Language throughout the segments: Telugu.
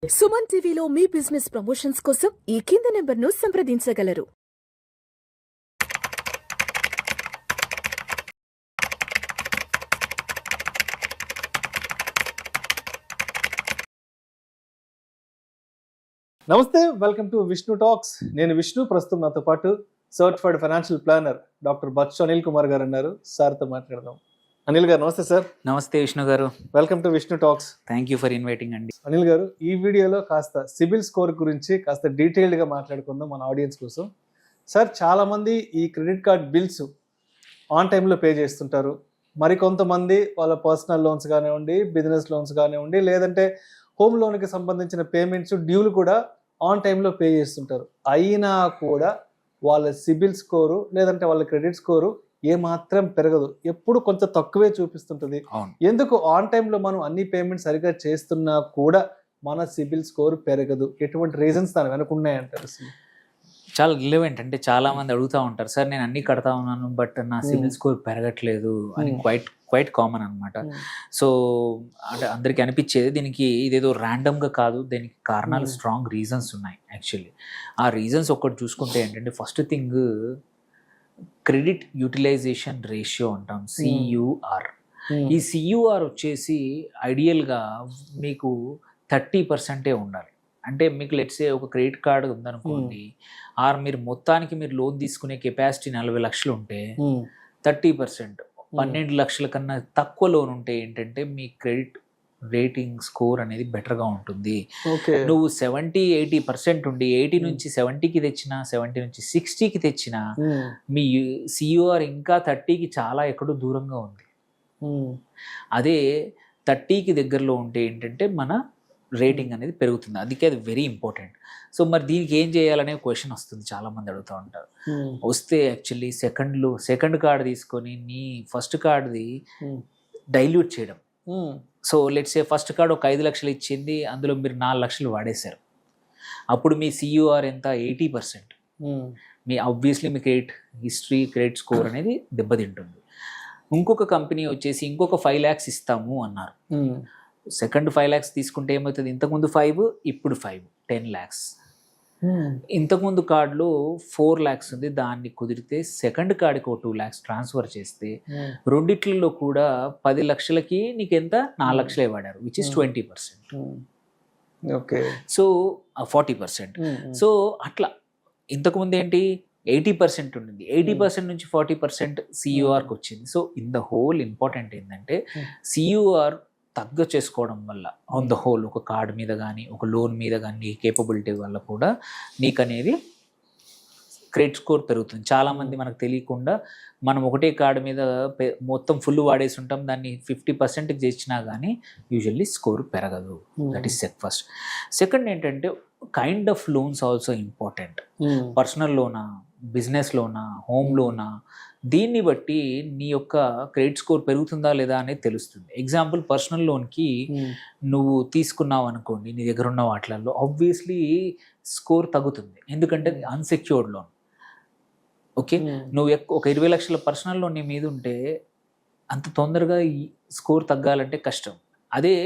సుమన్ టీవీలో మీ బిజినెస్ ప్రమోషన్స్ కోసం ఈ కింది నెంబర్ను సంప్రదించగలరు. నమస్తే, వెల్కమ్ టు విష్ణు టాక్స్. నేను విష్ణు. ప్రస్తుతం నాతో పాటు certified financial planner doctor Bachchu Anil Kumar గారు ఉన్నారు. సార్తో మాట్లాడదాం. అనిల్ గారు నమస్తే సార్. నమస్తే విష్ణు గారు. Welcome to Vishnu talks. Thank you for inviting అండి. అనిల్ గారు, ఈ వీడియోలో కాస్త సిబిల్ స్కోర్ గురించి కాస్త డీటెయిల్డ్గా మాట్లాడుకుందాం మన ఆడియన్స్ కోసం. సార్, చాలామంది ఈ క్రెడిట్ కార్డ్ బిల్స్ ఆన్ టైంలో పే చేస్తుంటారు. మరికొంతమంది వాళ్ళ పర్సనల్ లోన్స్ కానివ్వండి, బిజినెస్ లోన్స్ కానివ్వండి, లేదంటే హోమ్ లోన్కి సంబంధించిన పేమెంట్స్ డ్యూలు కూడా ఆన్ టైంలో పే చేస్తుంటారు. అయినా కూడా వాళ్ళ సిబిల్ స్కోరు లేదంటే వాళ్ళ క్రెడిట్ స్కోరు ఏమాత్రం పెరగదు, ఎప్పుడు కొంచెం తక్కువే చూపిస్తుంటుంది. ఎందుకు ఆన్ టైంలో మనం అన్ని పేమెంట్స్ సరిగ్గా చేస్తున్నా కూడా మన సిబిల్ స్కోర్ పెరగదు? ఎటువంటి రీజన్స్ దాని వెనక ఉన్నాయంటారు? చాలా రిలవెంట్. అంటే చాలా మంది అడుగుతూ ఉంటారు, సార్ నేను అన్ని కడతా ఉన్నాను బట్ నా సిబిల్ స్కోర్ పెరగట్లేదు అని. క్వైట్ కామన్ అనమాట. సో అంటే అందరికీ అనిపించేది దీనికి ఇదేదో ర్యాండమ్గా కాదు, దీనికి కారణాలు స్ట్రాంగ్ రీజన్స్ ఉన్నాయి యాక్చువల్లీ. ఆ రీజన్స్ ఒక్కటి చూసుకుంటే ఏంటంటే, first thing credit utilisation ratio అంటాం, సియుఆర్. ఈ సియుఆర్ వచ్చేసి ఐడియల్గా మీకు 30% ఉండాలి. అంటే మీకు లెట్సే ఒక క్రెడిట్ కార్డు ఉందనుకోండి, మీరు మొత్తానికి మీరు లోన్ తీసుకునే కెపాసిటీ 40 లక్షలు ఉంటే 30%, 12 లక్షల కన్నా తక్కువ లోన్ ఉంటే ఏంటంటే మీ క్రెడిట్ రేటింగ్ స్కోర్ అనేది బెటర్గా ఉంటుంది. నువ్వు 70-80% ఉండి 80 నుంచి 70కి తెచ్చినా, 70 నుంచి 60కి తెచ్చినా మీ సియుఆర్ ఇంకా 30కి చాలా ఎక్కడో దూరంగా ఉంది. అదే 30కి దగ్గరలో ఉంటే ఏంటంటే మన రేటింగ్ అనేది పెరుగుతుంది. అందుకే అది వెరీ ఇంపార్టెంట్. సో మరి దీనికి ఏం చేయాలనే క్వశ్చన్ వస్తుంది, చాలామంది అడుగుతూ ఉంటారు. వస్తే యాక్చువల్లీ సెకండ్ కార్డు తీసుకొని నీ ఫస్ట్ కార్డుది డైల్యూట్ చేయడం. So let's say first card ఒక 5 లక్షలు ఇచ్చింది, అందులో మీరు 4 లక్షలు వాడేశారు. అప్పుడు మీ సియుఆర్ ఎంత? 80%. మీ ఆబ్వియస్లీ మీ క్రెడిట్ హిస్టరీ, క్రెడిట్ స్కోర్ అనేది దెబ్బతింటుంది. ఇంకొక కంపెనీ వచ్చేసి ఇంకొక 5 lakhs ఇస్తాము అన్నారు. సెకండ్ 5 lakhs తీసుకుంటే ఏమవుతుంది? ఇంతకుముందు 5, ఇప్పుడు 5, 10 lakhs. ఇంతకుముందు కార్డులో 4 lakhs ఉంది, దాన్ని కుదిరితే సెకండ్ కార్డుకి ఒక 2 lakhs ట్రాన్స్ఫర్ చేస్తే రెండిట్లలో కూడా 10 లక్షలకి నీకు ఎంత? 4 లక్షలే వాడారు, which is 20%. Okay. So 40%. So అట్లా ఇంతకుముందు ఏంటి 80% ఉండింది, 80% నుంచి 40% సియుఆర్కి వచ్చింది. So in the whole important ఏంటంటే సియుఆర్ తగ్గ చేసుకోవడం వల్ల ఆన్ ద హోల్ ఒక కార్డు మీద కానీ ఒక లోన్ మీద కానీ కేపబిలిటీ వల్ల కూడా నీకు అనేది క్రెడిట్ స్కోర్ పెరుగుతుంది. చాలామంది మనకు తెలియకుండా మనం ఒకటే కార్డు మీద మొత్తం ఫుల్ వాడేసి ఉంటాం, దాన్ని 50%కి చేసినా కానీ యూజువల్లీ స్కోర్ పెరగదు. That is first. సెకండ్ ఏంటంటే kind of loans also important. Personal లోనా, బిజినెస్ లోనా, హోమ్ లోనా, దీన్ని బట్టి నీ యొక్క క్రెడిట్ స్కోర్ పెరుగుతుందా లేదా అనేది తెలుస్తుంది. ఎగ్జాంపుల్, పర్సనల్ లోన్కి నువ్వు తీసుకున్నావు అనుకోండి, నీ దగ్గర ఉన్న వాటిలలో ఆబ్వియస్లీ స్కోర్ తగ్గుతుంది, ఎందుకంటే అన్సెక్యూర్డ్ లోన్. ఓకే, నువ్వు ఒక 20 లక్షల పర్సనల్ లోన్ నీ మీద ఉంటే అంత తొందరగా ఈ స్కోర్ తగ్గాలంటే కష్టం. అదే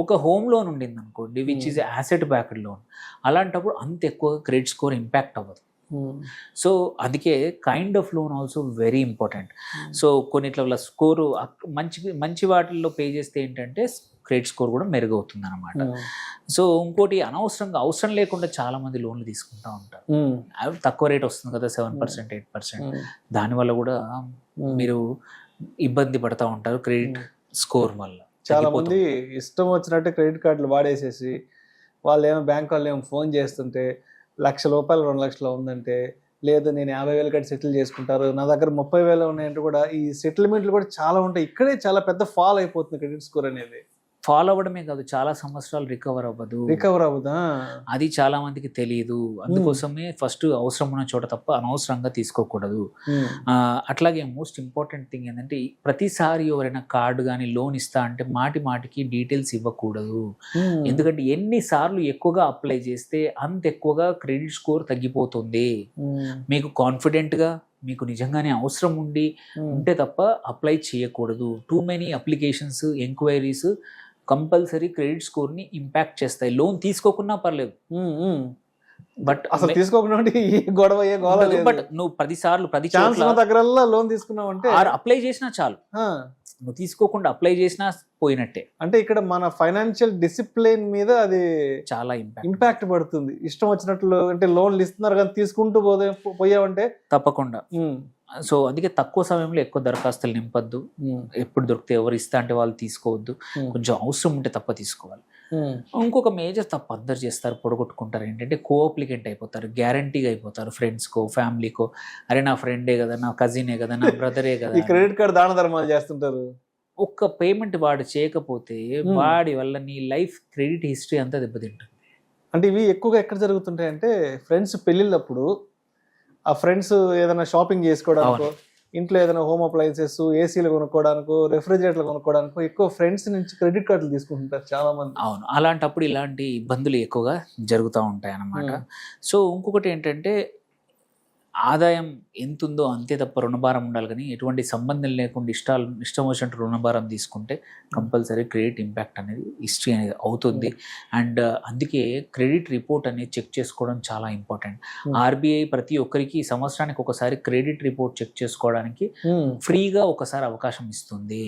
ఒక హోమ్ లోన్ ఉండింది అనుకోండి, which is asset backed loan, అలాంటప్పుడు అంత ఎక్కువ క్రెడిట్ స్కోర్ ఇంపాక్ట్ అవ్వదు. సో అందుకే kind of loan also very important. So కొన్నిట్ల స్కోరు మంచి వాటిల్లో పే చేస్తే ఏంటంటే క్రెడిట్ స్కోర్ కూడా మెరుగవుతుంది అనమాట. సో ఇంకోటి, అవసరం లేకుండా చాలా మంది లోన్లు తీసుకుంటూ ఉంటారు. అవి తక్కువ రేట్ వస్తుంది కదా, 7%, 8%, దానివల్ల కూడా మీరు ఇబ్బంది పడుతూ ఉంటారు క్రెడిట్ స్కోర్ వల్ల. చాలా మంది ఇష్టం వచ్చినట్టు క్రెడిట్ కార్డులు వాడేసేసి వాళ్ళు బ్యాంక్ వాళ్ళు ఫోన్ చేస్తుంటే ₹1,00,000 2 లక్షలు ఉందంటే, లేదు నేను 50,000 కట్టి సెటిల్ చేసుకుంటారు, నా దగ్గర 30,000 ఉన్నాయంటే కూడా ఈ సెటిల్మెంట్లు కూడా చాలా ఉంటాయి. ఇక్కడే చాలా పెద్ద ఫాల్ అయిపోతుంది క్రెడిట్ స్కోర్ అనేది. ఫాలో అవ్వడమే కాదు, చాలా సంవత్సరాలు రికవర్ అవ్వదా, అది చాలా మందికి తెలియదు. అందుకోసమే ఫస్ట్ అవసరం ఉన్న చోట తప్ప అనవసరంగా తీసుకోకూడదు. అట్లాగే మోస్ట్ ఇంపార్టెంట్ థింగ్ ఏంటంటే, ప్రతిసారి ఎవరైనా కార్డు కానీ లోన్ ఇస్తా అంటే మాటికి డీటెయిల్స్ ఇవ్వకూడదు. ఎందుకంటే ఎన్నిసార్లు ఎక్కువగా అప్లై చేస్తే అంత ఎక్కువగా క్రెడిట్ స్కోర్ తగ్గిపోతుంది. మీకు కాన్ఫిడెంట్గా మీకు నిజంగానే అవసరం ఉంటే తప్ప అప్లై చేయకూడదు. Too many applications, enquiries compulsory credit స్కోర్ని ఇంపాక్ట్ చేస్తాయి. లోన్ తీసుకోకున్నా పర్లేదు, బట్ అసలు తీసుకోకుండా ఏ గొడవ ఏ గోల లేదు. బట్ నువ్వు 10 సార్లు 10 ఛాన్స్ ఉన్న దగ్గరల్లా లోన్ తీసుకున్నావు అంటే అప్లై చేసినా చాలు, నువ్వు తీసుకోకుండా అప్లై చేసినా పోయినట్టే. అంటే ఇక్కడ మన ఫైనాన్షియల్ డిసిప్లిన్ మీద అది చాలా ఇంపాక్ట్ పడుతుంది. ఇష్టం వచ్చినట్లు అంటే లోన్లు ఇస్తున్నారు కానీ తీసుకుంటూ పోయావంటే తప్పకుండా. సో అందుకే తక్కువ సమయంలో ఎక్కువ దరఖాస్తులు నింపద్దు, ఎప్పుడు దొరికితే ఎవరు ఇస్తా అంటే వాళ్ళు తీసుకోవద్దు, కొంచెం అవసరం ఉంటే తప్ప తీసుకోవాలి. ఇంకొక మేజర్ తప్పు అందరు చేస్తారు, పొడగొట్టుకుంటారు. ఏంటంటే కో అప్లికెంట్ అయిపోతారు, గ్యారంటీగా అయిపోతారు. ఫ్రెండ్స్కో ఫ్యామిలీకో, అరే నా ఫ్రెండే కదా, నా కజినే కదా, నా బ్రదరే కదా, ఈ క్రెడిట్ కార్డ్ దాన ధర్మాలు చేస్తుంటారు. ఒక్క పేమెంట్ వాడు చేయకపోతే వాడి వల్ల నీ లైఫ్ క్రెడిట్ హిస్టరీ అంతా దెబ్బతింటుంది. అంటే ఇవి ఎక్కువగా ఎక్కడ జరుగుతుంటాయి అంటే ఫ్రెండ్స్ పెళ్ళిళ్ళప్పుడు ఆ ఫ్రెండ్స్ ఏదైనా షాపింగ్ చేసుకోవడానికో, ఇంట్లో ఏదైనా హోమ్ అప్లయన్సెస్, ఏసీలు కొనుక్కోవడానికో, రెఫ్రిజిరేటర్లు కొనుక్కోవడానికో ఎక్కువ ఫ్రెండ్స్ నుంచి క్రెడిట్ కార్డులు తీసుకుంటుంటారు చాలా మంది. అవును, అలాంటప్పుడు ఇలాంటి ఇబ్బందులు ఎక్కువగా జరుగుతూ ఉంటాయి అన్నమాట. సో ఇంకొకటి ఏంటంటే ఆదాయం ఎంత ఉందో అంతే తప్ప రుణభారం ఉండాలి, కానీ ఎటువంటి సంబంధం లేకుండా ఇష్టం వచ్చినట్టు రుణభారం తీసుకుంటే కంపల్సరీ క్రెడిట్ ఇంపాక్ట్ అనేది హిస్టరీ అనేది అవుతుంది. అండ్ అందుకే క్రెడిట్ రిపోర్ట్ అనేది చెక్ చేసుకోవడం చాలా ఇంపార్టెంట్. ఆర్బీఐ ప్రతి ఒక్కరికి సంవత్సరానికి ఒకసారి క్రెడిట్ రిపోర్ట్ చెక్ చేసుకోవడానికి ఫ్రీగా ఒకసారి అవకాశం ఇస్తుంది.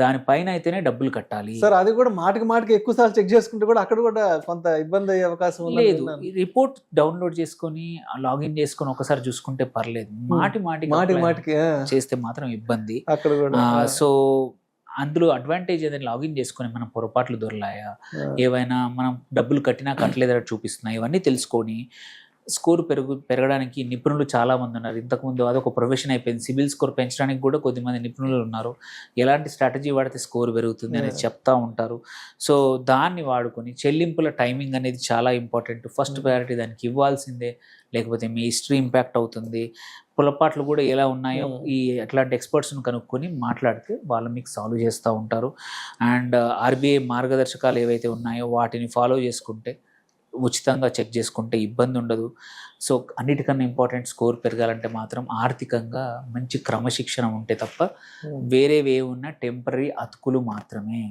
దానిపైన అయితేనే డబ్బులు కట్టాలి. సార్ అది కూడా మాటికి ఎక్కువ సార్లు చెక్ చేసుకుంటే కూడా అక్కడ కూడా కొంత ఇబ్బంది అయ్యే అవకాశం లేదు. రిపోర్ట్ డౌన్లోడ్ చేసుకొని లాగిన్ చేసుకొని ఒకసారి చూసుకుంటే పర్లేదు, మాటికి చేస్తే మాత్రం ఇబ్బంది. సో అందులో అడ్వాంటేజ్ ఏదైనా లాగిన్ చేసుకొని మనం పొరపాట్లు దొరలాయా, ఏవైనా మనం డబ్బులు కట్టినా కట్టలేదా చూపిస్తున్నాయి, ఇవన్నీ తెలుసుకొని స్కోర్ పెరగడానికి నిపుణులు చాలా మంది ఉన్నారు. ఇంతకుముందు అదొక ప్రొఫెషన్ అయిపోయింది. సిబిల్ స్కోర్ పెంచడానికి కూడా కొద్దిమంది నిపుణులు ఉన్నారు. ఎలాంటి స్ట్రాటజీ వాడితే స్కోర్ పెరుగుతుంది అనేది చెప్తా ఉంటారు. సో దాన్ని వాడుకొని చెల్లింపుల టైమింగ్ అనేది చాలా ఇంపార్టెంట్. ఫస్ట్ ప్రయారిటీ దానికి ఇవ్వాల్సిందే, లేకపోతే మీ హిస్టరీ ఇంపాక్ట్ అవుతుంది. పొరపాట్లు కూడా ఎలా ఉన్నాయో ఈ అట్లాంటి ఎక్స్పర్ట్స్ని కనుక్కొని మాట్లాడితే వాళ్ళు మీకు సాల్వ్ చేస్తూ ఉంటారు. అండ్ ఆర్బీఐ మార్గదర్శకాలు ఏవైతే ఉన్నాయో వాటిని ఫాలో చేసుకుంటే, ఉచితంగా చెక్ చేసుకుంటే ఇబ్బంది ఉండదు. సో అన్నిటికన్నా ఇంపార్టెంట్ స్కోర్ పెరగాలంటే మాత్రం ఆర్థికంగా మంచి క్రమశిక్షణ ఉంటే తప్ప వేరేవే ఉన్న టెంపరీ అతుకులు మాత్రమే.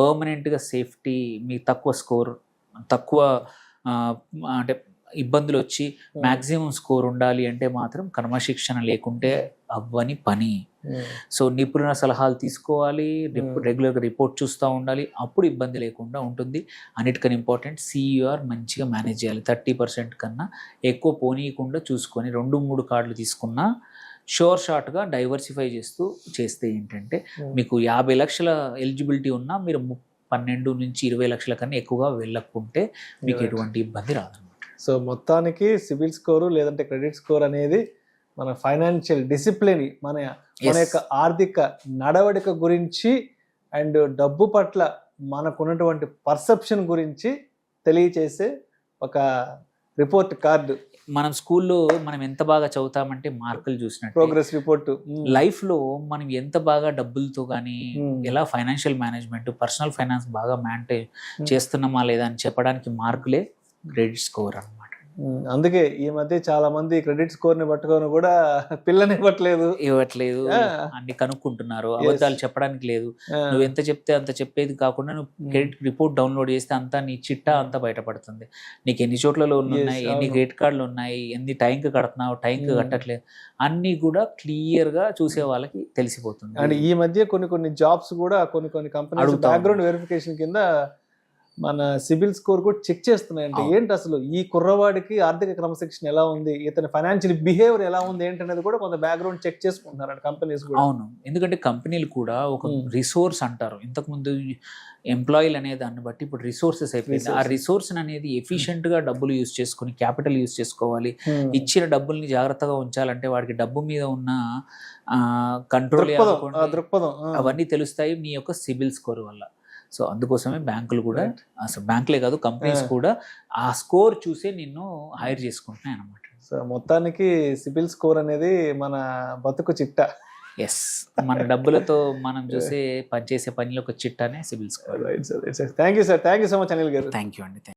పర్మనెంట్గా సేఫ్టీ, మీ తక్కువ స్కోర్, తక్కువ అంటే ఇబ్బందులు వచ్చి మ్యాక్సిమం స్కోర్ ఉండాలి అంటే మాత్రం క్రమశిక్షణ లేకుంటే అవ్వని పని. సో నిపుణుల సలహాలు తీసుకోవాలి, రెగ్యులర్గా రిపోర్ట్ చూస్తూ ఉండాలి, అప్పుడు ఇబ్బంది లేకుండా ఉంటుంది. అన్నిటికన్నా ఇంపార్టెంట్ CUR మంచిగా మేనేజ్ చేయాలి. 30% కన్నా ఎక్కువ పోనీయకుండా చూసుకొని 2-3 కార్డులు తీసుకున్నా షార్ట్గా డైవర్సిఫై చేస్తే ఏంటంటే మీకు 50 లక్షల ఎలిజిబిలిటీ ఉన్నా మీరు 12 నుంచి 20 లక్షల కన్నా ఎక్కువగా వెళ్ళకుంటే మీకు ఎటువంటి ఇబ్బంది రాదు. సో మొత్తానికి సిబిల్ స్కోరు లేదంటే క్రెడిట్ స్కోర్ అనేది మన ఫైనాన్షియల్ డిసిప్లిన్, మన యొక్క ఆర్థిక నడవడిక గురించి అండ్ డబ్బు పట్ల మనకున్నటువంటి పర్సెప్షన్ గురించి తెలియచేసే ఒక రిపోర్ట్ కార్డు. మనం స్కూల్లో మనం ఎంత బాగా చదువుతామంటే మార్కులు చూసినట్టు ప్రోగ్రెస్ రిపోర్ట్. లైఫ్లో మనం ఎంత బాగా డబ్బులతో కానీ ఎలా ఫైనాన్షియల్ మేనేజ్మెంట్, పర్సనల్ ఫైనాన్స్ బాగా మేనేజ్ చేస్తున్నామా లేదా అని చెప్పడానికి మార్కులే క్రెడిట్ స్కోర్ అన్నమాట. అందుకే ఈ మధ్య చాలా మంది క్రెడిట్ స్కోర్ ని పట్టుకొని కూడా పిల్లని ఇవ్వట్లేదు అన్ని కనుక్కుంటున్నారు. అబద్ధాలు చెప్పడానికి లేదు. నువ్వు ఎంత చెప్తే అంత చెప్పేది కాకుండా నువ్వు క్రెడిట్ రిపోర్ట్ డౌన్లోడ్ చేస్తే అంతా నీ చిట్టా అంతా బయటపడుతుంది. నీకు ఎన్ని చోట్ల లోన్లు ఉన్నాయి, ఎన్ని క్రెడిట్ కార్డులు ఉన్నాయి, ఎన్ని టైంకి కడుతున్నావు, టైంకి కట్టట్లేదు, అన్ని కూడా క్లియర్ గా చూసే వాళ్ళకి తెలిసిపోతుంది. అండ్ ఈ మధ్య కొన్ని జాబ్స్ కూడా కొన్ని కంపెనీస్ బ్యాక్గ్రౌండ్ వెరిఫికేషన్ కింద మన సిబిల్ స్కోర్ కూడా చెక్ చేస్తున్నాయి. అంటే ఏంటి అసలు ఈ కుర్రవాడికి ఆర్థిక క్రమశిక్షణ ఎలా ఉంది, ఇతని ఫైనాన్షియల్ బిహేవియర్ ఎలా ఉంది ఏంటనేది కూడా కొంత బ్యాక్గ్రౌండ్ చెక్ చేసుకుంటున్నారు కంపెనీస్ కూడా. అవును, ఎందుకంటే కంపెనీలు కూడా ఒక రిసోర్స్ అంటారు. ఇంతకుముందు ఎంప్లాయీలు అనే దాన్ని బట్టి ఇప్పుడు రిసోర్సెస్ అయిపోయింది. ఆ రిసోర్స్ అనేది ఎఫిషియెంట్ గా డబ్బులు యూజ్ చేసుకుని క్యాపిటల్ యూజ్ చేసుకోవాలి. ఇచ్చిన డబ్బుల్ని జాగ్రత్తగా ఉంచాలంటే వాడికి డబ్బు మీద ఉన్న కంట్రోల్, దృక్పథం అవన్నీ తెలుస్తాయి నీ యొక్క సిబిల్ స్కోర్ వల్ల. సో అందుకోసమే బ్యాంకులు కూడా, అసలు బ్యాంకులే కాదు కంపెనీస్ కూడా ఆ స్కోర్ చూసే నిన్ను హైర్ చేసుకుంటున్నాయి అన్నమాట. సో మొత్తానికి సిబిల్ స్కోర్ అనేది మన బతుకు చిట్టా. ఎస్, మన డబ్బులతో మనం చూసే పనిచేసే పనిలో ఒక చిట్టానే CIBIL score. Thank you sir, thank you so much Anil గారు. థ్యాంక్ యూ అండి.